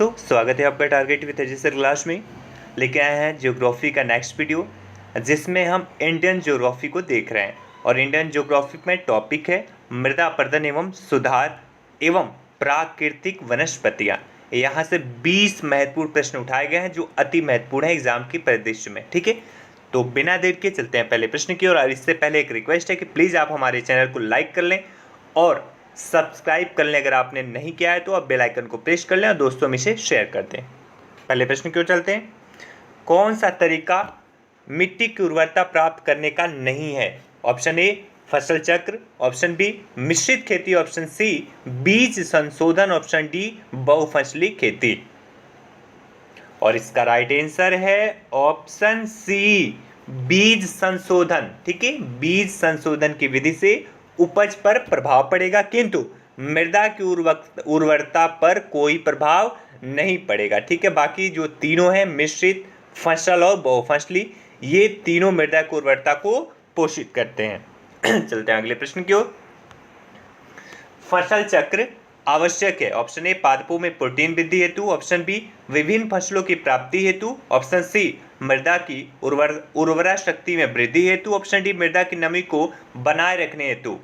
दोस्तों, स्वागत है आपका target with Ajay sir class में। लेके आए हैं ज्योग्राफी का नेक्स्ट वीडियो, जिसमें हम इंडियन ज्योग्राफी को देख रहे हैं। और इंडियन ज्योग्राफी में टॉपिक है मृदा अपरदन एवं सुधार एवं प्राकृतिक वनस्पतियाँ। यहाँ से 20 महत्वपूर्ण प्रश्न उठाए गए हैं जो अति महत्वपूर्ण है एग्जाम के परिदृश्य में। ठीक है, तो बिना देर के चलते हैं पहले प्रश्न की ओर। और इससे पहले एक रिक्वेस्ट है कि प्लीज़ आप हमारे चैनल को लाइक कर लें और सब्सक्राइब कर लें अगर आपने नहीं किया है तो आप बेल आइकन को प्रेस कर लें और दोस्तों में इसे शेयर कर दें। पहले प्रश्न की ओर चलते हैं। कौन सा तरीका मिट्टी की उर्वरता प्राप्त करने का नहीं है? ऑप्शन ए फसल चक्र, ऑप्शन बी मिश्रित खेती, ऑप्शन सी बीज संशोधन, ऑप्शन डी बहुफसली खेती। और इसका राइट आंसर है ऑप्शन सी बीज संशोधन। ठीक है, बीज संशोधन की विधि से उपज पर प्रभाव पड़ेगा किंतु मृदा की उर्वरता पर कोई प्रभाव नहीं पड़ेगा। ठीक है, बाकी जो तीनों हैं मिश्रित, फसल और बहुफसली, ये तीनों मृदा की उर्वरता को पोषित करते हैं। चलते हैं अगले प्रश्न की ओर। फसल चक्र आवश्यक है? ऑप्शन ए पादपों में प्रोटीन वृद्धि हेतु, ऑप्शन बी विभिन्न फसलों की प्राप्ति हेतु, ऑप्शन सी मृदा की उर्वरा शक्ति में वृद्धि हेतु, ऑप्शन डी मृदा की नमी को बनाए रखने हेतु।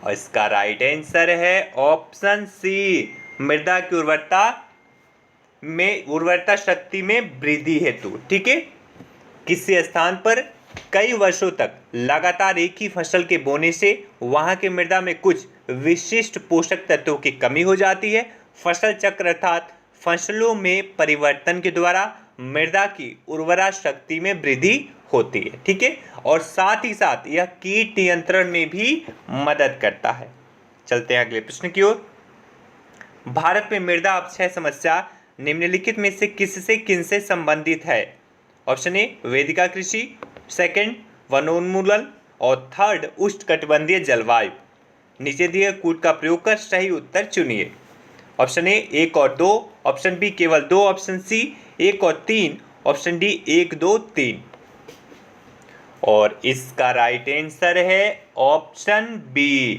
और इसका राइट आंसर है ऑप्शन सी मृदा की उर्वरता शक्ति में वृद्धि हेतु। ठीक है, किसी स्थान पर कई वर्षों तक लगातार एक ही फसल के बोने से वहां के मृदा में कुछ विशिष्ट पोषक तत्वों की कमी हो जाती है। फसल चक्र अर्थात फसलों में परिवर्तन के द्वारा मृदा की उर्वरा शक्ति में वृद्धि होती है। ठीक है, और साथ ही साथ यह कीट नियंत्रण में भी मदद करता है। चलते हैं अगले प्रश्न की ओर। भारत में मृदा अपक्षय समस्या निम्नलिखित में से किनसे संबंधित है? ऑप्शन ए वेदिका कृषि, सेकंड वनोन्मूलन और थर्ड उष्णकटिबंधीय जलवायु। नीचे दिए कूट का प्रयोग कर सही उत्तर चुनिए। ऑप्शन ए 1 और 2, ऑप्शन बी केवल 2, ऑप्शन सी 1 और 3, ऑप्शन डी 1, 2, 3। और इसका राइट आंसर है ऑप्शन बी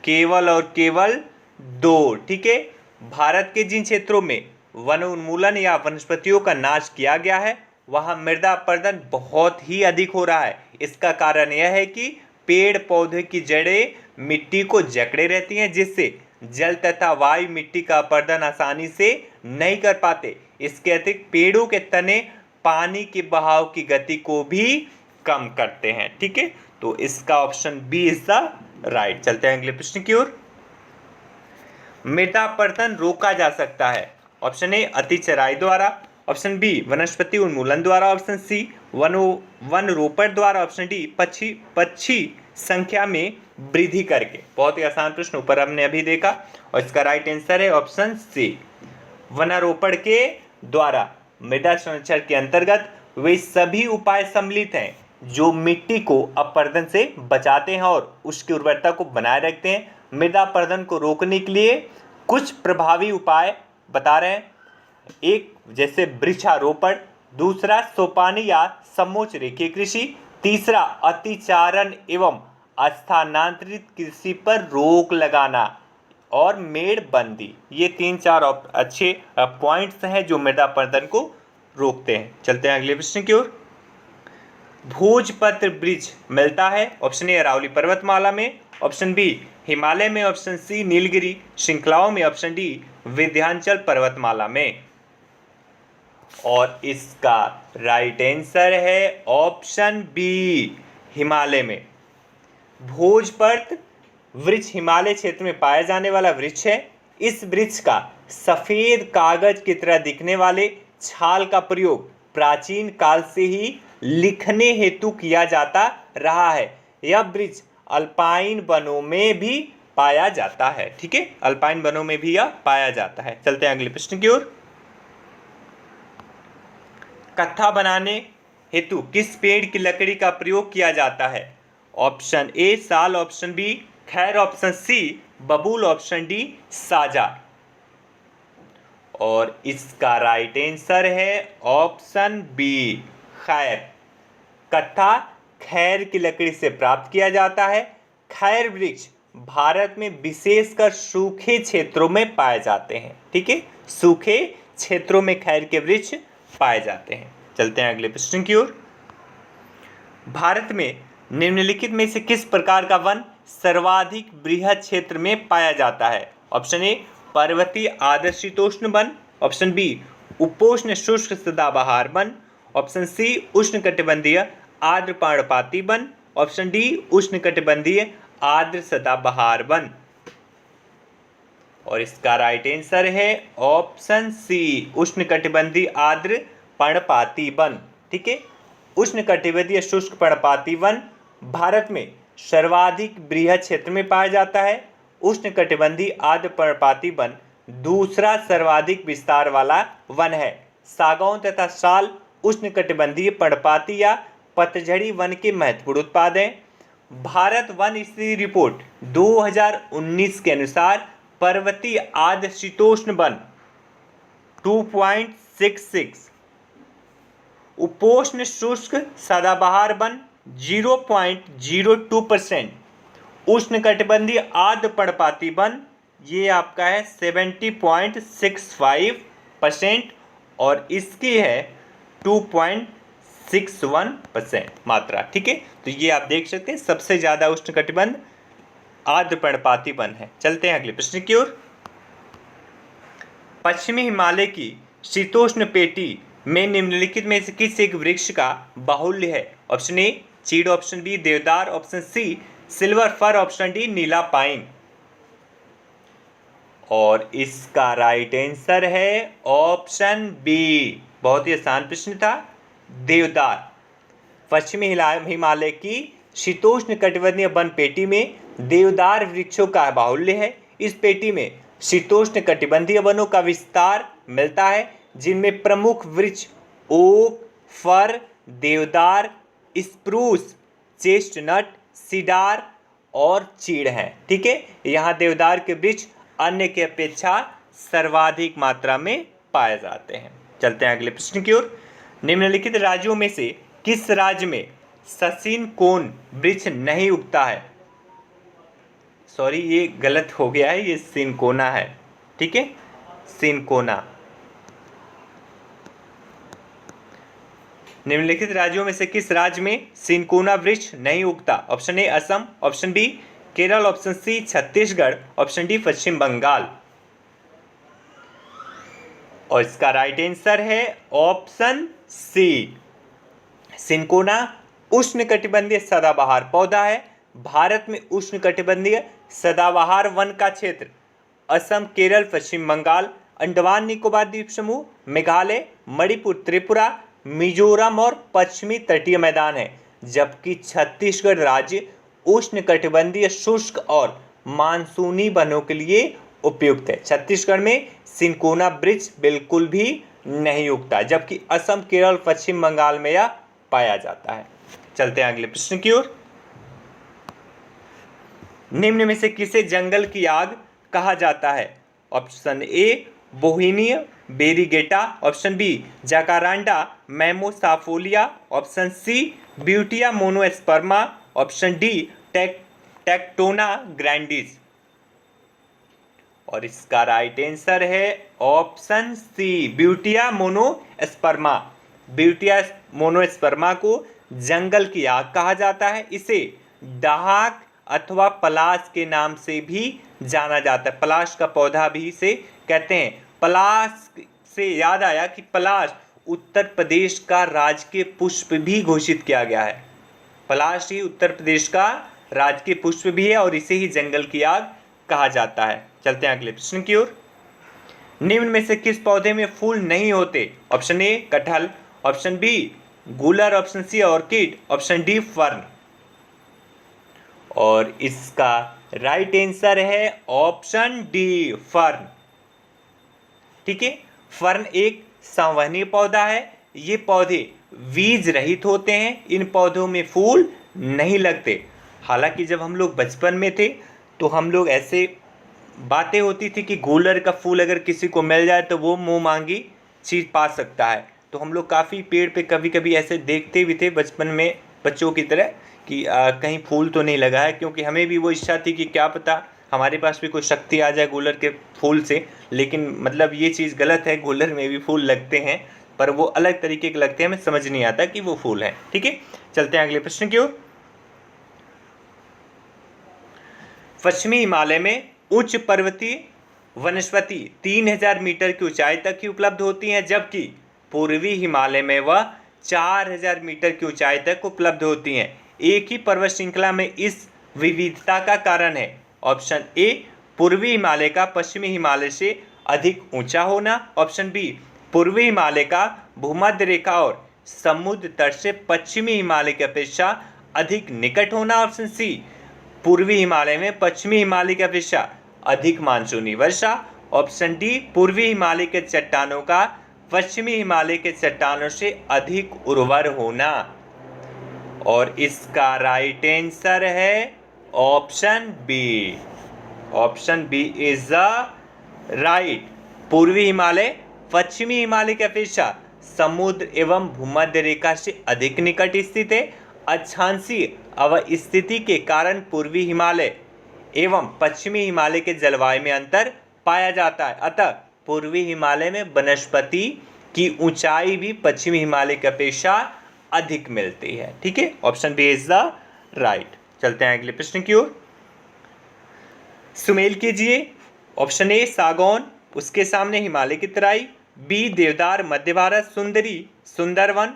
केवल और केवल 2। ठीक है, भारत के जिन क्षेत्रों में वन उन्मूलन या वनस्पतियों का नाश किया गया है वहां मृदा अपरदन बहुत ही अधिक हो रहा है। इसका कारण यह है कि पेड़ पौधे की जड़ें मिट्टी को जकड़े रहती हैं, जिससे जल तथा वायु मिट्टी का अपरदन आसानी से नहीं कर पाते। इसके अतिरिक्त पेड़ों के तने पानी के बहाव की गति को भी कम करते हैं। ठीक है, तो इसका option B is the right. चलते हैं अगले प्रश्न की ओर। मृदा अपरदन रोका जा सकता है? ऑप्शन ए अति चराई द्वारा, ऑप्शन बी वनस्पति उन्मूलन द्वारा, ऑप्शन सी वन रोपण द्वारा, ऑप्शन डी पक्षी संख्या में वृद्धि करके। बहुत ही आसान प्रश्न ऊपर हमने अभी देखा। और इसका राइट आंसर है ऑप्शन सी वनारोपण के द्वारा। मृदा संरक्षण के अंतर्गत वे सभी उपाय सम्मिलित हैं जो मिट्टी को अपरदन से बचाते हैं और उसकी उर्वरता को बनाए रखते हैं। मृदा अपरदन को रोकने के लिए कुछ प्रभावी उपाय बता रहे हैं। एक जैसे वृक्षारोपण, दूसरा सोपानी या समोच्च रेखीय कृषि, तीसरा अतिचारण एवं स्थानांतरित कृषि पर रोक लगाना और मेड़बंदी। ये 3-4 अच्छे पॉइंट्स हैं जो मृदा अपरदन को रोकते हैं। चलते हैं अगले प्रश्न की ओर। भोजपत्र वृक्ष मिलता है? ऑप्शन ए अरावली पर्वतमाला में, ऑप्शन बी हिमालय में, ऑप्शन सी नीलगिरी श्रृंखलाओं में, ऑप्शन डी विंध्याचल पर्वतमाला में। और इसका राइट आंसर है ऑप्शन बी हिमालय में। भोजपत्र वृक्ष हिमालय क्षेत्र में पाया जाने वाला वृक्ष है। इस वृक्ष का सफेद कागज की तरह दिखने वाले छाल का प्रयोग प्राचीन काल से ही लिखने हेतु किया जाता रहा है। यह वृक्ष अल्पाइन वनों में भी पाया जाता है। ठीक है, अल्पाइन वनों में भी यह पाया जाता है। चलते हैं अगले प्रश्न की ओर। कत्था बनाने हेतु किस पेड़ की लकड़ी का प्रयोग किया जाता है? ऑप्शन ए साल, ऑप्शन बी खैर, ऑप्शन सी बबूल, ऑप्शन डी साजा। और इसका राइट आंसर है ऑप्शन बी खैर। कत्था खैर की लकड़ी से प्राप्त किया जाता है। खैर वृक्ष भारत में विशेषकर सूखे क्षेत्रों में पाए जाते हैं। ठीक है, सूखे क्षेत्रों में खैर के वृक्ष पाए जाते हैं। चलते हैं अगले प्रश्न की ओर। भारत में निम्नलिखित में से किस प्रकार का वन सर्वाधिक बृहद क्षेत्र में पाया जाता है? ऑप्शन ए पर्वतीय आर्द्र शीतोष्ण वन, ऑप्शन बी उपोष्ण शुष्क सदाबहार वन, ऑप्शन सी उष्णकटिबंधीय आर्द्र पर्णपाती वन, ऑप्शन डी उष्णकटिबंधीय आर्द्र सदाबहार वन। और इसका राइट आंसर है ऑप्शन सी उष्णकटिबंधीय आर्द्र पर्णपाती वन। ठीक है, उष्णकटिबंधीय शुष्क पर्णपाती वन भारत में सर्वाधिक बृहद क्षेत्र में पाया जाता है। उष्णकटिबंधीय आर्द्र पर्णपाती वन दूसरा सर्वाधिक विस्तार वाला वन है। सागौन तथा साल उष्णकटिबंधीय पर्णपाती या पतझड़ी वन के महत्वपूर्ण उत्पाद हैं। भारत वन स्थिति रिपोर्ट 2019 के अनुसार पर्वतीय आर्द्र शीतोष्ण वन 2.66, उपोष्ण शुष्क सदाबहार वन 0.02%, उष्णकटिबंधीय आर्द्र पर्णपाती वन ये आपका है 70.65% और इसकी है 2.61% मात्रा। ठीक है, तो ये आप देख सकते हैं सबसे ज्यादा उष्णकटिबंध आर्द्र पर्णपाती वन है। चलते हैं अगले प्रश्न की ओर। पश्चिमी हिमालय की शीतोष्ण पेटी में निम्नलिखित में से किस एक वृक्ष का बाहुल्य है? ऑप्शन ए चीड़, ऑप्शन बी देवदार, option C silver fir, option D नीला पाइन। और इसका राइट आंसर है ऑप्शन बी। बहुत ही आसान प्रश्न था, देवदार। पश्चिमी हिमालय की शीतोष्ण कटिबंधीय वन पेटी में देवदार वृक्षों का बाहुल्य है। इस पेटी में शीतोष्ण कटिबंधीय वनों का विस्तार मिलता है, जिनमें प्रमुख वृक्ष ओक, फर, देवदार, स्प्रूस, चेस्टनट, सीडार और चीड़ हैं। ठीक है, यहाँ देवदार के वृक्ष अन्य की अपेक्षा सर्वाधिक मात्रा में पाए जाते हैं। चलते हैं अगले प्रश्न की ओर। निम्नलिखित राज्यों में से किस राज्य में ससीन कोन वृक्ष नहीं उगता है? सॉरी, ये गलत हो गया है, ये सिनकोना है। ठीक है, सिनकोना। निम्नलिखित राज्यों में से किस राज्य में सिनकोना वृक्ष नहीं उगता? Option A Assam, option B Kerala, option C Chhattisgarh, option D Paschim Bengal. और इसका राइट आंसर है ऑप्शन सी। सिनकोना उष्णकटिबंधीय सदाबहार पौधा है। भारत में उष्णकटिबंधीय सदाबहार वन का क्षेत्र असम, केरल, पश्चिम बंगाल, अंडमान निकोबार द्वीप समूह, मेघालय, मणिपुर, त्रिपुरा, मिजोरम और पश्चिमी तटीय मैदान है, जबकि छत्तीसगढ़ राज्य उष्णकटिबंधीय शुष्क और मानसूनी वनों के लिए उपयुक्त है। छत्तीसगढ़ में सिनकोना वृक्ष बिल्कुल भी नहीं उगता, जबकि असम, केरल, पश्चिम बंगाल में यह पाया जाता है। चलते हैं अगले प्रश्न की ओर। निम्न में से किसे जंगल की आग कहा जाता है? Option A Bauhinia variegata, option B Jacaranda mimosifolia, option C Butea monosperma, option D Tectona grandis. और इसका राइट आंसर है option C Butea monosperma. Butea monosperma को जंगल की आग कहा जाता है। इसे डहाक अथवा पलाश के नाम से भी जाना जाता है। पलाश का पौधा भी इसे कहते हैं। पलाश से याद आया कि पलाश उत्तर प्रदेश का राजकीय पुष्प भी घोषित किया गया है। पलाश ही उत्तर प्रदेश का राजकीय पुष्प भी है और इसे ही जंगल की आग कहा जाता है। चलते हैं अगले प्रश्न की ओर। निम्न में से किस पौधे में फूल नहीं होते? ऑप्शन ए कटहल, ऑप्शन बी गूलर, option C orchid, option D fern. और इसका राइट आंसर है ऑप्शन डी फर्न। ठीक है, फर्न एक संवहनीय पौधा है। ये पौधे बीज रहित होते हैं। इन पौधों में फूल नहीं लगते। हालांकि जब हम लोग बचपन में थे तो हम लोग ऐसे बातें होती थी कि गूलर का फूल अगर किसी को मिल जाए तो वो मुंह मांगी चीज पा सकता है। तो हम लोग काफ़ी पेड़ पे कभी कभी ऐसे देखते भी थे बचपन में बच्चों की तरह कि कहीं फूल तो नहीं लगा है, क्योंकि हमें भी वो इच्छा थी कि क्या पता हमारे पास भी कोई शक्ति आ जाए गूलर के फूल से। लेकिन मतलब ये चीज़ गलत है, गूलर में भी फूल लगते हैं पर वो अलग तरीके के लगते हैं, हमें समझ नहीं आता कि वो फूल हैं। ठीक है, चलते हैं अगले प्रश्न की ओर। पश्चिमी हिमालय में उच्च पर्वतीय वनस्पति 3000 मीटर की ऊंचाई तक ही उपलब्ध होती हैं, जबकि पूर्वी हिमालय में वह 4000 मीटर की ऊंचाई तक उपलब्ध होती हैं। एक ही पर्वत श्रृंखला में इस विविधता का कारण है। ऑप्शन ए, पूर्वी हिमालय का पश्चिमी हिमालय से अधिक ऊंचा होना। ऑप्शन बी, पूर्वी हिमालय का भूमध्य रेखा और समुद्र तट से पश्चिमी हिमालय की अपेक्षा अधिक निकट होना। ऑप्शन सी, पूर्वी हिमालय में पश्चिमी हिमालय की अपेक्षा अधिक मानसूनी वर्षा। ऑप्शन डी, पूर्वी हिमालय के चट्टानों का पश्चिमी हिमालय के चट्टानों से अधिक उर्वर होना। और इसका राइट आंसर है option B. Option B is the right. पूर्वी हिमालय पश्चिमी हिमालय की अपेक्षा समुद्र एवं भूमध्य रेखा से अधिक निकट स्थित है। अक्षांशीय अवस्थिति के कारण पूर्वी हिमालय एवं पश्चिमी हिमालय के जलवायु में अंतर पाया जाता है, अतः पूर्वी हिमालय में वनस्पति की ऊंचाई भी पश्चिमी हिमालय की अपेक्षा अधिक मिलती है। ठीक है, option B is the right. चलते हैं अगले प्रश्न की ओर। सुमेल कीजिए। ऑप्शन ए सागौन, उसके सामने हिमालय की तराई। बी देवदार मध्य भारत, सुंदरी सुंदरवन,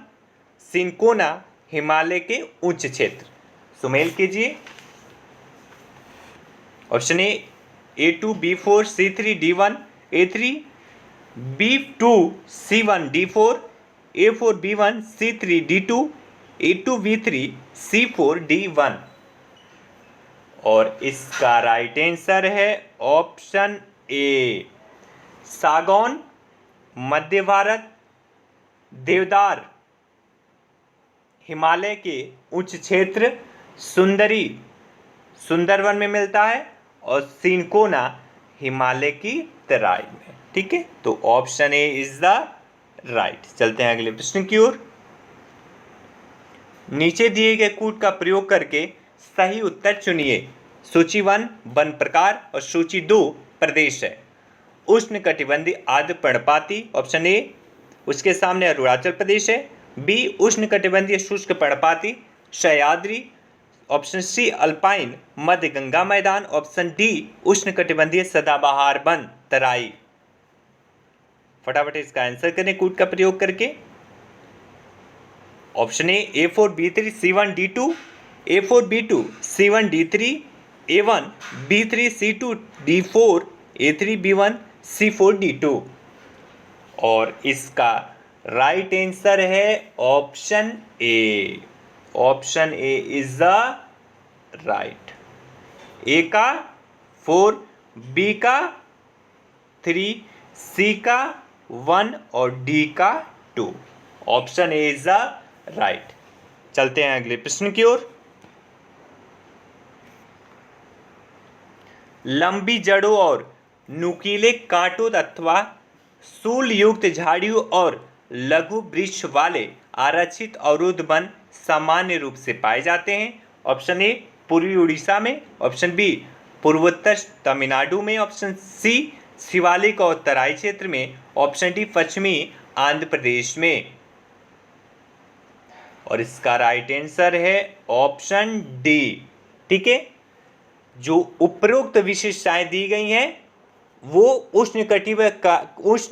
सिंकोना हिमालय के उच्च क्षेत्र। सुमेल कीजिए। Option A2 B4 C3 D1 A3, B2 C1 D4 A4 B1 C3 D2 A2 B3 C4 D1। और इसका राइट आंसर है ऑप्शन ए, सागौन मध्य भारत, देवदार हिमालय के उच्च क्षेत्र, सुंदरी सुंदरवन में मिलता है और सिंकोना हिमालय की तराई में। ठीक है, तो option A is the right. चलते हैं अगले प्रश्न की ओर। नीचे दिए गए कूट का प्रयोग करके सही उत्तर चुनिए। सूची 1 वन प्रकार और सूची 2 प्रदेश है। उष्ण कटिबंधीय आर्द्र पर्णपाती, ऑप्शन ए उसके सामने अरुणाचल प्रदेश है। बी उष्ण कटिबंधीय शुष्क पर्णपाती सह्याद्री। ऑप्शन सी अल्पाइन मध्य गंगा मैदान। ऑप्शन डी उष्ण कटिबंधीय सदाबहार वन तराई। फटाफट इसका आंसर करें कूट का प्रयोग करके। Option A A4 B3 C1 D2 A4 B2 C1 D3 A1 B3 C2 D4 A3 B1 C4 D2। और इसका राइट आंसर है option A. Option A is the right. A का 4, बी का 3, सी का 1 और डी का 2। Option A is the right. चलते हैं अगले प्रश्न की ओर। लंबी जड़ों और नुकीले कांटों अथवा सूल युक्त झाड़ियों और लघु वृक्ष वाले आरक्षित अवरुद्ध वन सामान्य रूप से पाए जाते हैं। ऑप्शन ए पूर्वी उड़ीसा में। ऑप्शन बी पूर्वोत्तर तमिलनाडु में। ऑप्शन सी शिवालिक और तराई क्षेत्र में। ऑप्शन डी पश्चिमी आंध्र प्रदेश में। और इसका राइट आंसर है ऑप्शन डी। ठीक है, जो उपरोक्त विशेषताएं दी गई हैं वो उष्ण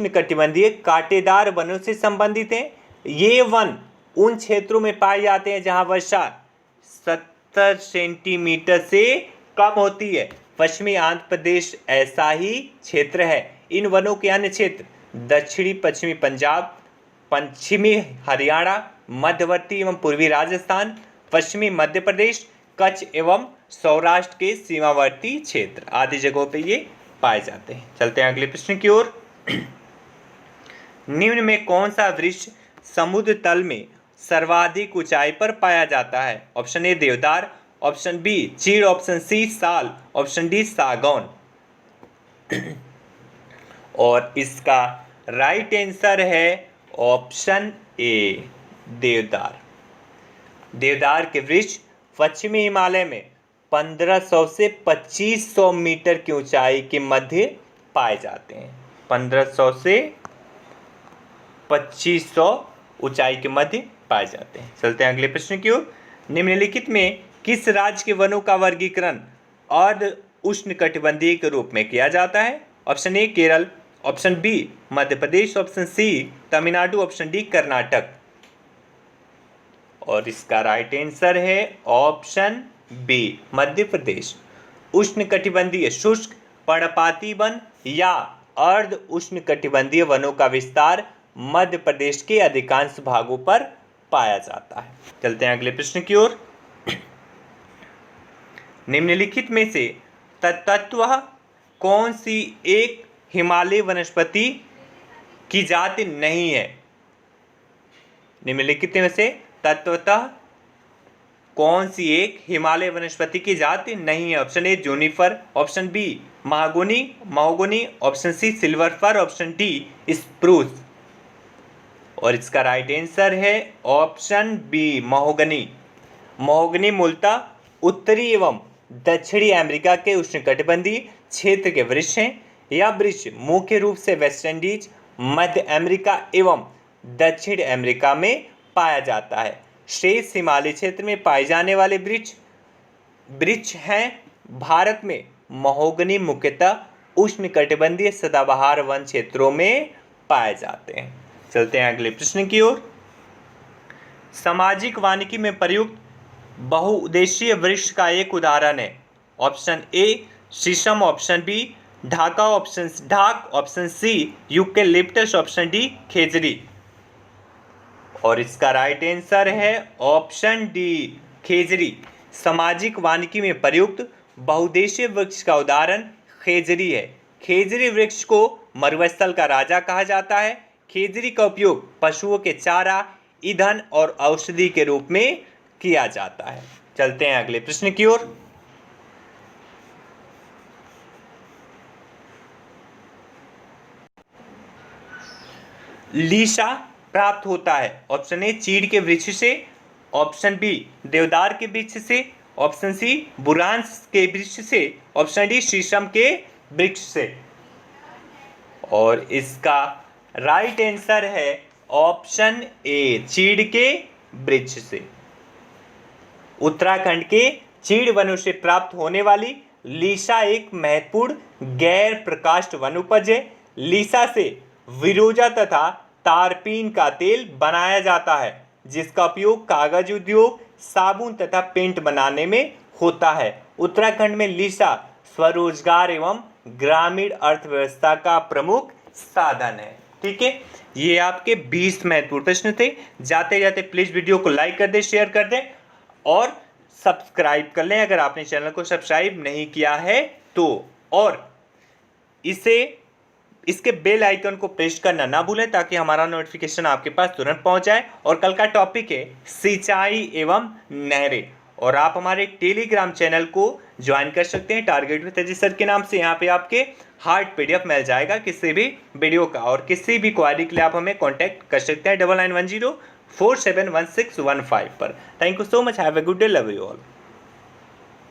कटिबंधीय कांटेदार वनों से संबंधित हैं। ये वन उन क्षेत्रों में पाए जाते हैं जहां वर्षा 70 सेंटीमीटर से कम होती है। पश्चिमी आंध्र प्रदेश ऐसा ही क्षेत्र है। इन वनों के अन्य क्षेत्र दक्षिणी पश्चिमी पंजाब, पश्चिमी हरियाणा, मध्यवर्ती एवं पूर्वी राजस्थान, पश्चिमी मध्य प्रदेश, कच्छ एवं सौराष्ट्र के सीमावर्ती क्षेत्र आदि जगहों पे ये पाए जाते हैं। चलते हैं अगले प्रश्न की ओर। निम्न में कौन सा वृक्ष समुद्र तल में सर्वाधिक ऊंचाई पर पाया जाता है? ऑप्शन ए देवदार, ऑप्शन बी चीड़, ऑप्शन सी साल, ऑप्शन डी सागौन। और इसका राइट आंसर है ऑप्शन ए देवदार। देवदार के वृक्ष पश्चिमी हिमालय में 1500 से 2500 मीटर की ऊंचाई के मध्य पाए जाते हैं। 1500 से 2500 ऊंचाई के मध्य पाए जाते हैं। चलते हैं अगले प्रश्न की ओर। निम्नलिखित में किस राज्य के वनों का वर्गीकरण अर्ध उष्णकटिबंधीय के रूप में किया जाता है? Option A Kerala, option B Madhya Pradesh, option C Tamil Nadu, option D Karnataka. और इसका राइट आंसर है ऑप्शन बी मध्य प्रदेश। उष्णकटिबंधीय शुष्क पर्णपाती वन या अर्ध उष्णकटिबंधीय वनों का विस्तार मध्य प्रदेश के अधिकांश भागों पर पाया जाता है। चलते हैं अगले प्रश्न की ओर। निम्नलिखित में से तत्वतः कौन सी एक हिमालय वनस्पति की जाति नहीं है? निम्नलिखित में से तत्वतः कौन सी एक हिमालय वनस्पति की जाति नहीं है? Option A juniper, option B mahogany, option C silver fir, option D spruce. और इसका राइट आंसर है ऑप्शन बी महोगनी। महोगनी मूलतः उत्तरी एवं दक्षिणी अमेरिका के उष्णकटिबंधीय क्षेत्र के वृक्ष हैं। यह वृक्ष मुख्य रूप से वेस्ट इंडीज, मध्य अमेरिका एवं दक्षिण अमेरिका में पाया जाता है। शेष हिमालय क्षेत्र में पाए जाने वाले वृक्ष हैं। भारत में महोगनी मुख्यतः उष्णकटिबंधीय सदाबहार वन क्षेत्रों में पाए जाते हैं। चलते हैं अगले प्रश्न की ओर। सामाजिक वानिकी में प्रयुक्त बहुउद्देशीय वृक्ष का एक उदाहरण है। ऑप्शन ए शीशम, ऑप्शन बी ढाक, option C eucalyptus, option D खेजड़ी। और इसका राइट आंसर है ऑप्शन डी खेजड़ी। सामाजिक वानिकी में प्रयुक्त बहुउद्देशीय वृक्ष का उदाहरण खेजड़ी है। खेजड़ी वृक्ष को मरुस्थल का राजा कहा जाता है। खेजड़ी का उपयोग पशुओं के चारा, ईंधन और औषधि के रूप में किया जाता है। चलते हैं अगले प्रश्न की ओर। लीसा प्राप्त होता है। ऑप्शन ए चीड़ के वृक्ष से, ऑप्शन बी देवदार के वृक्ष से, ऑप्शन सी बुरांस के वृक्ष से, ऑप्शन डी शीशम के वृक्ष से। और इसका राइट आंसर है ऑप्शन ए चीड़ के वृक्ष से। उत्तराखंड के चीड़ वनों से प्राप्त होने वाली लीसा एक महत्वपूर्ण गैर प्रकाष्ठ वन उपज है। लीसा से विरोजा तथा तारपीन का तेल बनाया जाता है, जिसका उपयोग कागज उद्योग, साबुन तथा पेंट बनाने में होता है। उत्तराखंड में लीसा स्वरोजगार एवं ग्रामीण अर्थव्यवस्था का प्रमुख साधन है। ठीक है, ये आपके 20 महत्वपूर्ण प्रश्न थे। जाते जाते प्लीज वीडियो को लाइक कर दें, शेयर कर दें और सब्सक्राइब कर लें अगर आपने चैनल को सब्सक्राइब नहीं किया है तो। और इसके बेल आइकन को प्रेस करना ना भूलें ताकि हमारा नोटिफिकेशन आपके पास तुरंत पहुंच जाए। और कल का टॉपिक है सिंचाई एवं नहरें। और आप हमारे टेलीग्राम चैनल को ज्वाइन कर सकते हैं टारगेट विद अजय सर के नाम से। यहाँ पे आपके हार्ड PDF मिल जाएगा किसी भी वीडियो का। और किसी भी क्वारी के लिए आप हमें कॉन्टैक्ट कर सकते हैं 9910471615 पर। Thank you so much, have a good day, love you all.